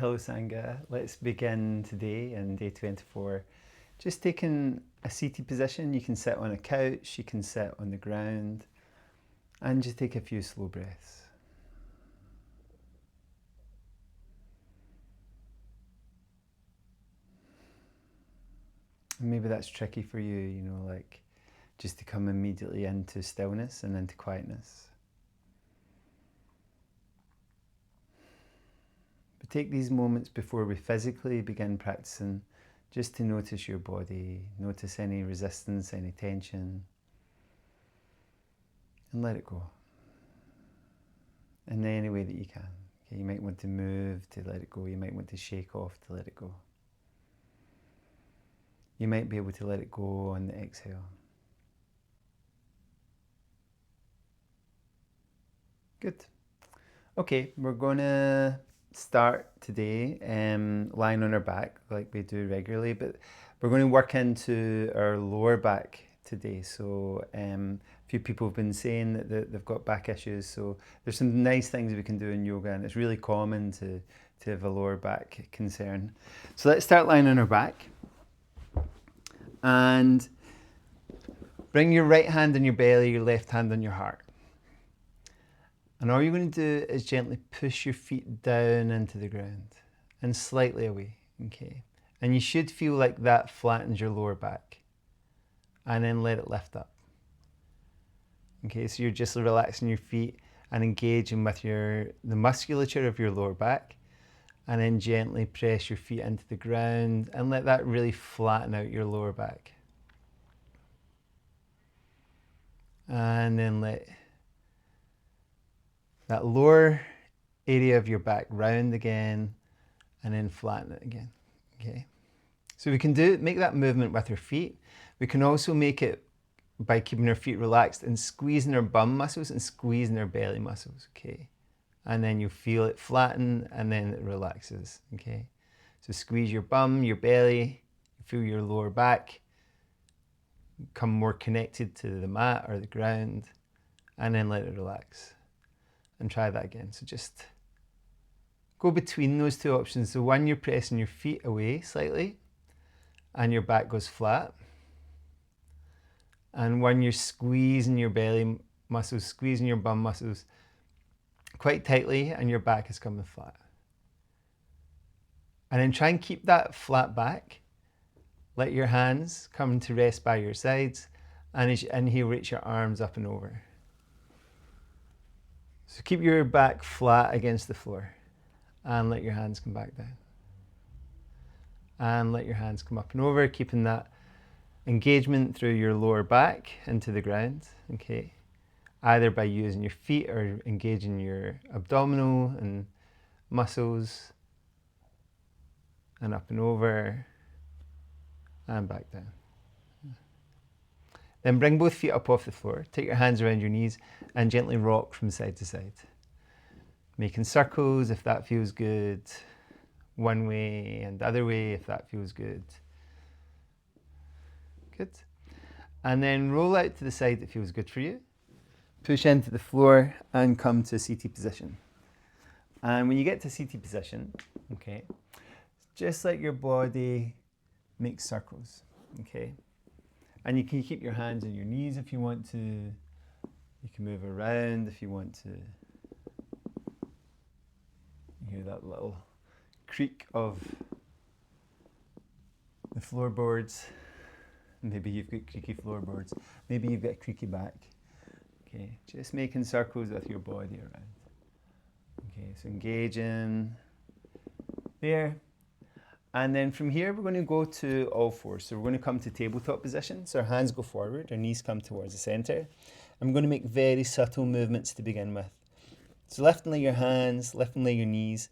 Hello Sangha, let's begin today in day 24. Just taking a seated position. You can sit on a couch, you can sit on the ground, and just take a few slow breaths. Maybe that's tricky for you, like just to come immediately into stillness and into quietness. But take these moments before we physically begin practicing just to notice your body, notice any resistance, any tension, and let it go in any way that you can. Okay, you might want to move to let it go, you might want to shake off to let it go. You might be able to let it go on the exhale. Good. Okay, we're going to start today lying on our back like we do regularly, but we're going to work into our lower back today. So a few people have been saying that they've got back issues, so there's some nice things we can do in yoga, and it's really common to have a lower back concern. So let's start lying on our back, and bring your right hand on your belly, your left hand on your heart. And all you're going to do is gently push your feet down into the ground and slightly away, okay? And you should feel like that flattens your lower back. And then let it lift up. Okay, so you're just relaxing your feet and engaging with the musculature of your lower back. And then gently press your feet into the ground and let that really flatten out your lower back. And then let that lower area of your back round again and then flatten it again, okay? So we can make that movement with our feet. We can also make it by keeping our feet relaxed and squeezing our bum muscles and squeezing our belly muscles, okay? And then you feel it flatten and then it relaxes, okay? So squeeze your bum, your belly, feel your lower back, come more connected to the mat or the ground, and then let it relax. And try that again. So just go between those two options. So one, you're pressing your feet away slightly and your back goes flat. And one, you're squeezing your belly muscles, squeezing your bum muscles quite tightly and your back is coming flat. And then try and keep that flat back. Let your hands come to rest by your sides, and as you inhale, reach your arms up and over. So keep your back flat against the floor and let your hands come back down. And let your hands come up and over, keeping that engagement through your lower back into the ground, okay? Either by using your feet or engaging your abdominal and muscles, and up and over and back down. Then bring both feet up off the floor. Take your hands around your knees and gently rock from side to side. Making circles if that feels good. One way and the other way if that feels good. Good. And then roll out to the side that feels good for you. Push into the floor and come to a seated position. And when you get to a seated position, okay, just let your body make circles, okay? And you can keep your hands on your knees if you want to. You can move around if you want to. You hear that little creak of the floorboards. Maybe you've got creaky floorboards. Maybe you've got a creaky back. Okay, just making circles with your body around. Okay, so engaging there. And then from here, we're going to go to all fours. So we're going to come to tabletop position. So our hands go forward, our knees come towards the center. I'm going to make very subtle movements to begin with. So lift and lay your hands, lift and lay your knees.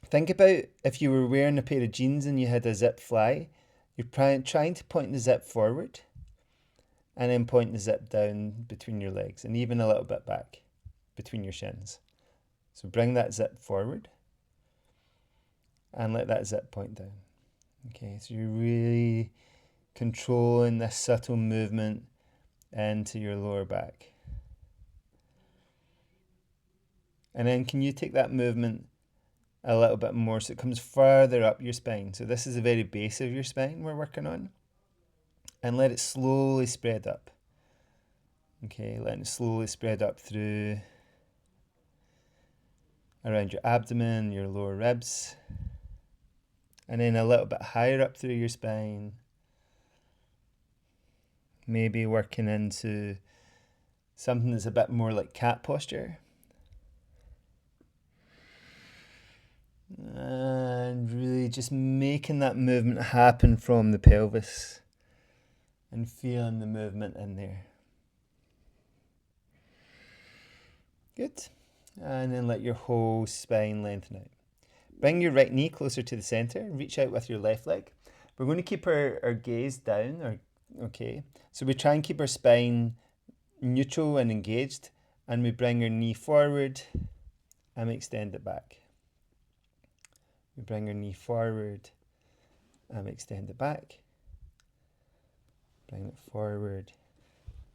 Think about if you were wearing a pair of jeans and you had a zip fly, you're trying to point the zip forward and then point the zip down between your legs and even a little bit back between your shins. So bring that zip forward and let that zip point down. Okay, so you're really controlling this subtle movement into your lower back. And then can you take that movement a little bit more so it comes further up your spine. So this is the very base of your spine we're working on. And let it slowly spread up. Okay, letting it slowly spread up through around your abdomen, your lower ribs. And then a little bit higher up through your spine. Maybe working into something that's a bit more like cat posture. And really just making that movement happen from the pelvis and feeling the movement in there. Good. And then let your whole spine lengthen out. Bring your right knee closer to the center. Reach out with your left leg. We're going to keep our gaze down. Okay. So we try and keep our spine neutral and engaged. And we bring our knee forward and we extend it back. We bring our knee forward and we extend it back. Bring it forward,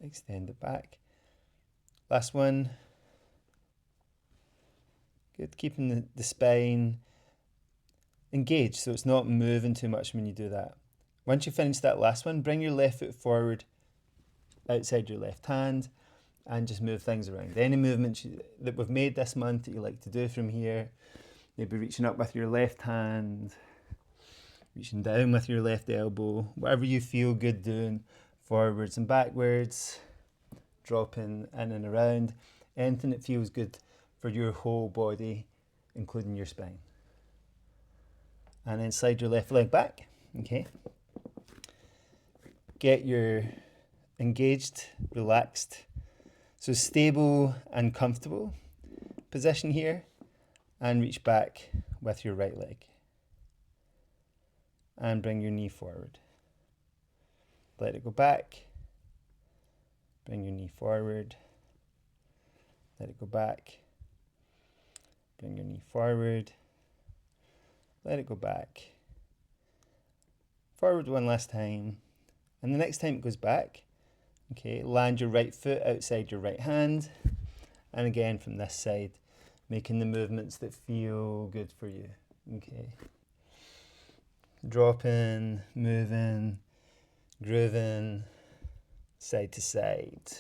extend it back. Last one. Good, keeping the spine engaged so it's not moving too much when you do that. Once you finish that last one, bring your left foot forward outside your left hand and just move things around. Any movements that we've made this month that you like to do from here, maybe reaching up with your left hand, reaching down with your left elbow, whatever you feel good doing, forwards and backwards, dropping in and around, anything that feels good for your whole body, including your spine. And then slide your left leg back, okay? Get your engaged, relaxed, so stable and comfortable position here, and reach back with your right leg. And bring your knee forward. Let it go back. Bring your knee forward. Let it go back. Bring your knee forward. Let it go back. Forward one last time. And the next time it goes back, okay, land your right foot outside your right hand. And again from this side, making the movements that feel good for you. Okay. Dropping, moving, grooving, side to side.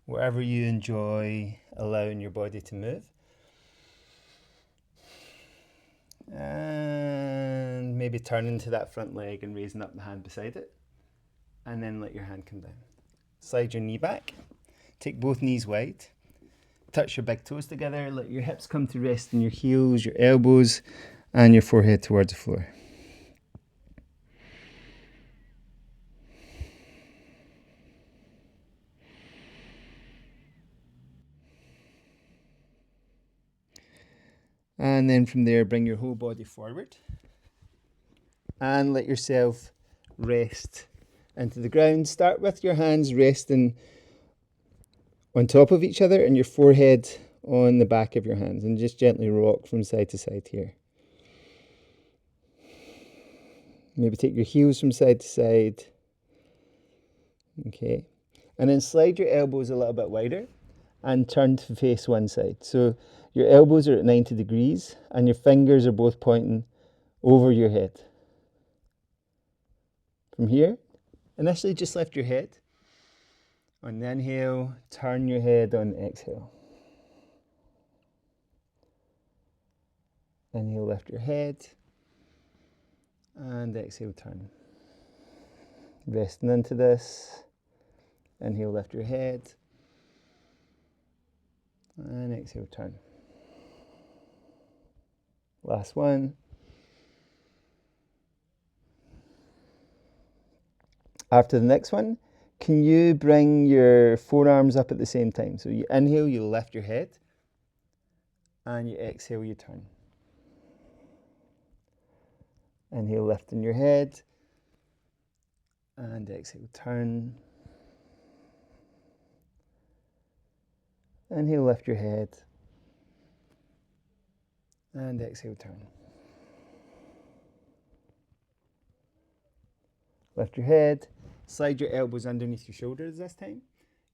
Wherever you enjoy allowing your body to move. And maybe turning to that front leg and raising up the hand beside it. And then let your hand come down. Slide your knee back. Take both knees wide. Touch your big toes together. Let your hips come to rest in your heels, your elbows, and your forehead towards the floor. And then from there, bring your whole body forward. And let yourself rest into the ground. Start with your hands resting on top of each other and your forehead on the back of your hands. And just gently rock from side to side here. Maybe take your heels from side to side. Okay. And then slide your elbows a little bit wider and turn to face one side. So your elbows are at 90 degrees and your fingers are both pointing over your head. From here, initially just lift your head. On the inhale, turn your head on the exhale. Inhale, lift your head. And exhale, turn. Resting into this. Inhale, lift your head. And exhale, turn. Last one. After the next one, can you bring your forearms up at the same time? So you inhale, you lift your head. And you exhale, you turn. Inhale, lifting your head. And exhale, turn. Inhale, lift your head. And exhale, turn. Lift your head. Slide your elbows underneath your shoulders this time.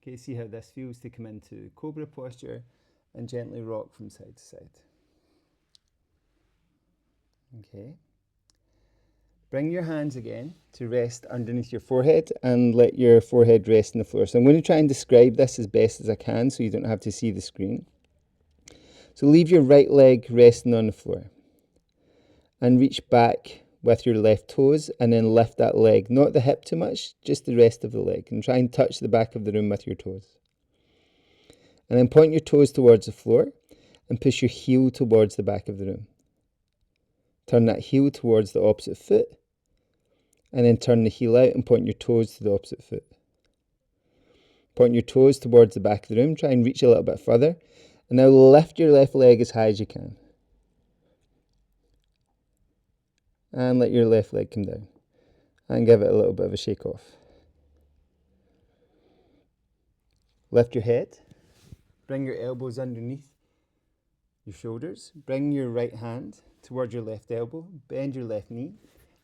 Okay, see how this feels to come into cobra posture and gently rock from side to side. Okay. Bring your hands again to rest underneath your forehead and let your forehead rest on the floor. So I'm going to try and describe this as best as I can so you don't have to see the screen. So leave your right leg resting on the floor and reach back with your left toes and then lift that leg, not the hip too much, just the rest of the leg, and try and touch the back of the room with your toes. And then point your toes towards the floor and push your heel towards the back of the room. Turn that heel towards the opposite foot and then turn the heel out and point your toes to the opposite foot. Point your toes towards the back of the room, try and reach a little bit further, and now lift your left leg as high as you can. And let your left leg come down and give it a little bit of a shake off. Lift your head, bring your elbows underneath your shoulders, bring your right hand towards your left elbow, bend your left knee,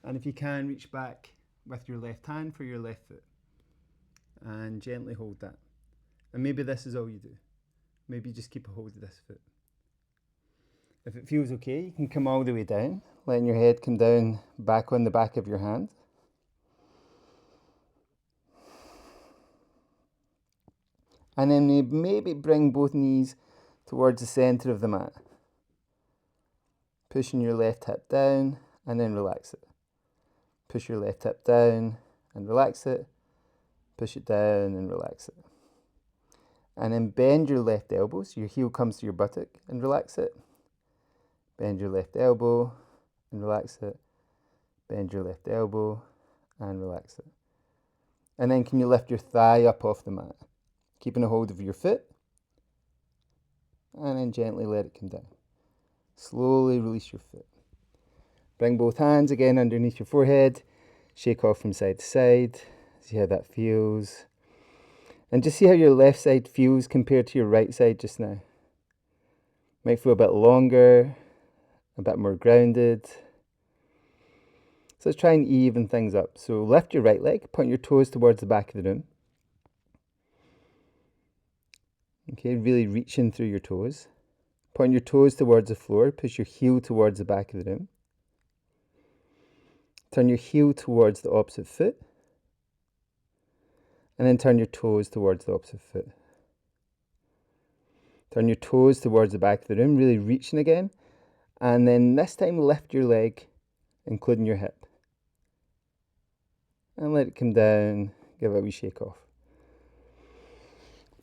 and if you can, reach back with your left hand for your left foot and gently hold that. And maybe this is all you do. Maybe just keep a hold of this foot. If it feels okay, you can come all the way down, letting your head come down back on the back of your hand. And then maybe bring both knees towards the center of the mat. Pushing your left hip down and then relax it. Push your left hip down and relax it. Push it down and relax it. And then bend your left elbow so your heel comes to your buttock and relax it. Bend your left elbow and relax it. Bend your left elbow and relax it. And then can you lift your thigh up off the mat? Keeping a hold of your foot. And then gently let it come down. Slowly release your foot. Bring both hands again underneath your forehead. Shake off from side to side. See how that feels. And just see how your left side feels compared to your right side just now. Might feel a bit longer, a bit more grounded. So let's try and even things up. So lift your right leg, point your toes towards the back of the room. Okay, really reaching through your toes. Point your toes towards the floor, push your heel towards the back of the room. Turn your heel towards the opposite foot. And then turn your toes towards the opposite foot. Turn your toes towards the back of the room, really reaching again. And then this time lift your leg, including your hip. And let it come down, give it a wee shake off.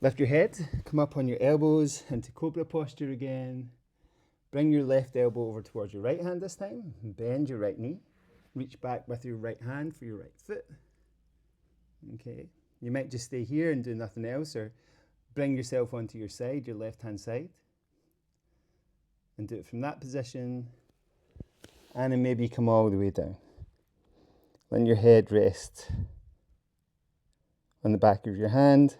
Lift your head, come up on your elbows into cobra posture again. Bring your left elbow over towards your right hand this time. Bend your right knee. Reach back with your right hand for your right foot. Okay, you might just stay here and do nothing else, or bring yourself onto your side, your left hand side. And do it from that position. And then maybe come all the way down. Let your head rest on the back of your hand.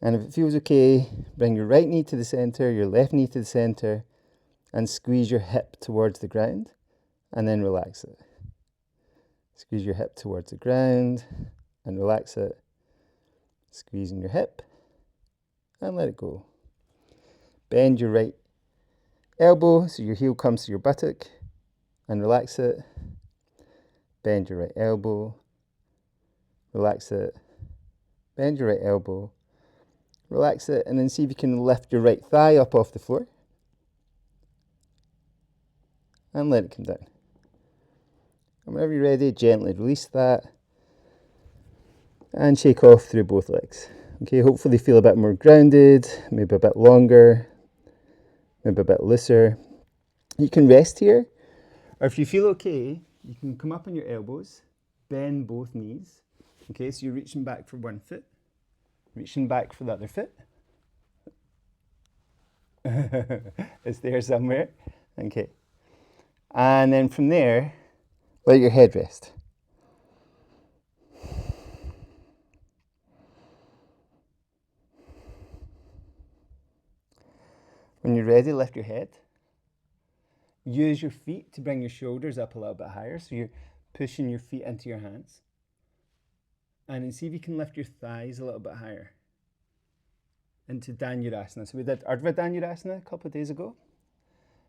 And if it feels okay, bring your right knee to the center, your left knee to the center, and squeeze your hip towards the ground, and then relax it. Squeeze your hip towards the ground, and relax it. Squeezing your hip, and let it go. Bend your right elbow so your heel comes to your buttock, and relax it. Bend your right elbow, relax it. Bend your right elbow, relax it, and then see if you can lift your right thigh up off the floor. And let it come down. And whenever you're ready, gently release that. And shake off through both legs. Okay, hopefully feel a bit more grounded, maybe a bit longer, maybe a bit looser. You can rest here, or if you feel okay, you can come up on your elbows, bend both knees. Okay, so you're reaching back for one foot, reaching back for the other foot. It's there somewhere. Okay. And then from there, let your head rest. When you're ready, lift your head. Use your feet to bring your shoulders up a little bit higher. So you're pushing your feet into your hands. And then see if you can lift your thighs a little bit higher into Dhanurasana. So we did Ardhva Dhanurasana a couple of days ago.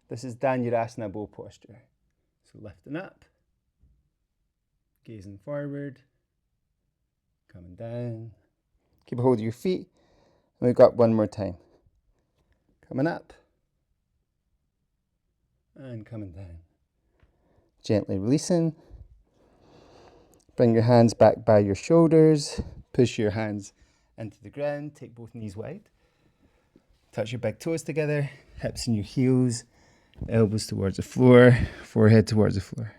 This is Dhanurasana bow posture. So lifting up, gazing forward, coming down. Keep a hold of your feet. And we've got one more time. Coming up and coming down. Gently releasing. Bring your hands back by your shoulders. Push your hands into the ground. Take both knees wide. Touch your big toes together. Hips and your heels. Elbows towards the floor. Forehead towards the floor.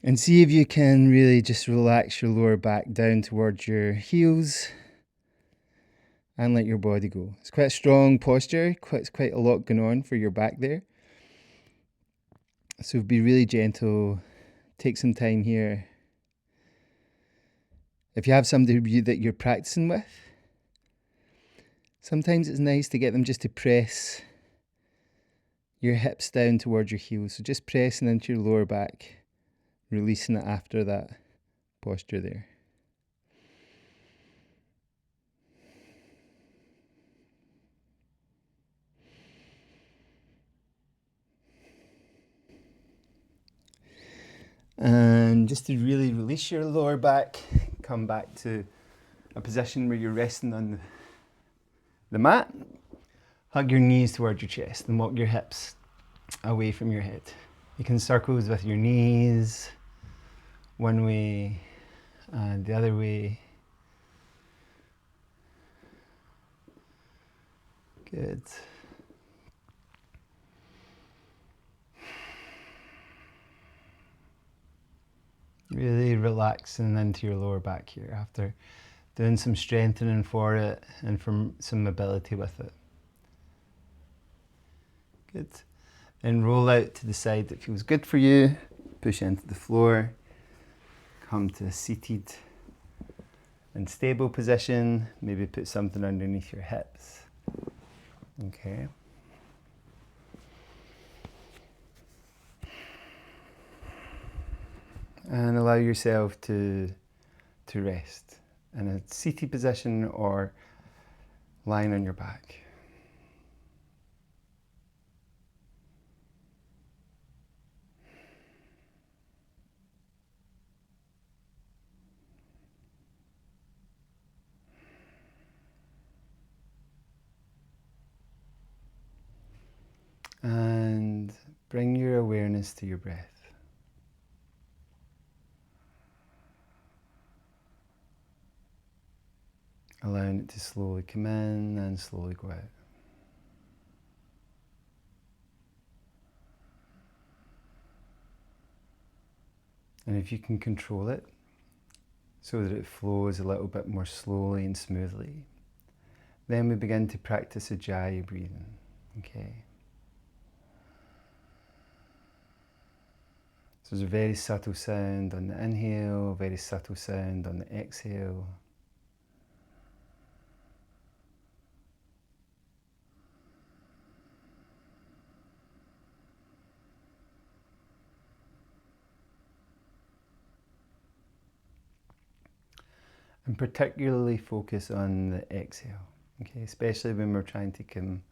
And see if you can really just relax your lower back down towards your heels. And let your body go. It's quite a strong posture. Quite a lot going on for your back there. So be really gentle. Take some time here. If you have somebody that you're practicing with, sometimes it's nice to get them just to press your hips down towards your heels. So just pressing into your lower back, releasing it after that posture there. And just to really release your lower back, come back to a position where you're resting on the mat. Hug your knees towards your chest and walk your hips away from your head. You can circles with your knees, one way and the other way. Good. Really relaxing into your lower back here after doing some strengthening for it and from some mobility with it. Good. Then roll out to the side that feels good for you. Push into the floor. Come to a seated and stable position. Maybe put something underneath your hips. Okay. And allow yourself to rest in a seated position or lying on your back. And bring your awareness to your breath. Allowing it to slowly come in and slowly go out. And if you can control it so that it flows a little bit more slowly and smoothly, then we begin to practice Ujjayi breathing. Okay. So there's a very subtle sound on the inhale, very subtle sound on the exhale. And particularly focus on the exhale, okay? Especially when we're trying to come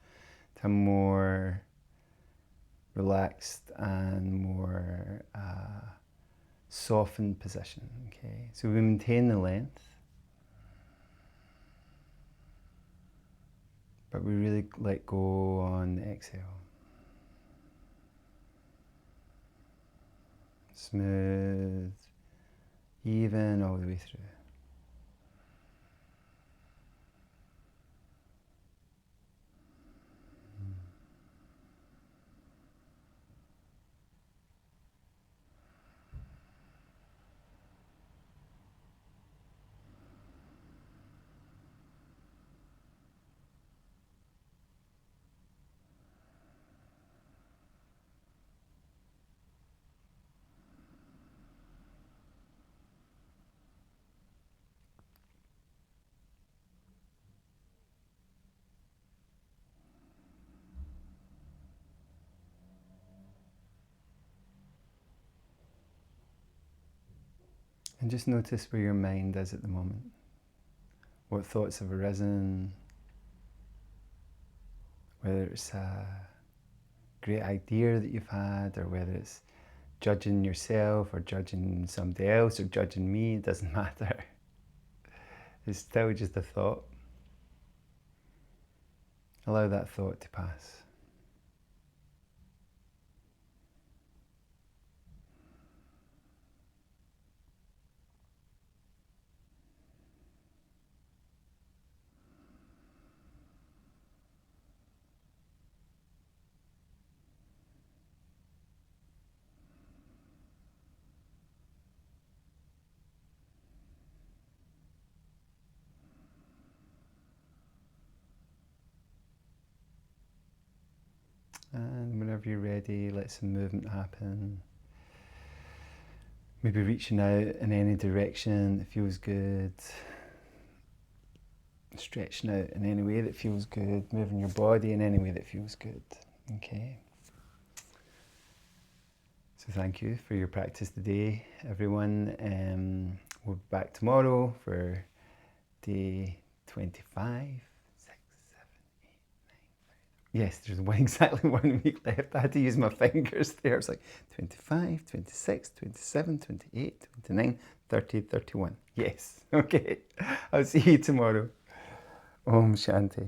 to a more relaxed and more softened position, okay? So we maintain the length, but we really let go on the exhale. Smooth, even all the way through. And just notice where your mind is at the moment. What thoughts have arisen, whether it's great idea that you've had, or whether it's judging yourself or judging somebody else or judging me, it doesn't matter. It's still just a thought. Allow that thought to pass. And whenever you're ready, let some movement happen. Maybe reaching out in any direction that feels good. Stretching out in any way that feels good. Moving your body in any way that feels good. Okay. So thank you for your practice today, everyone. We'll be back tomorrow for day 25. Yes, there's exactly 1 week left. I had to use my fingers there. It's like 25, 26, 27, 28, 29, 30, 31. Yes, okay. I'll see you tomorrow. Om Shanti.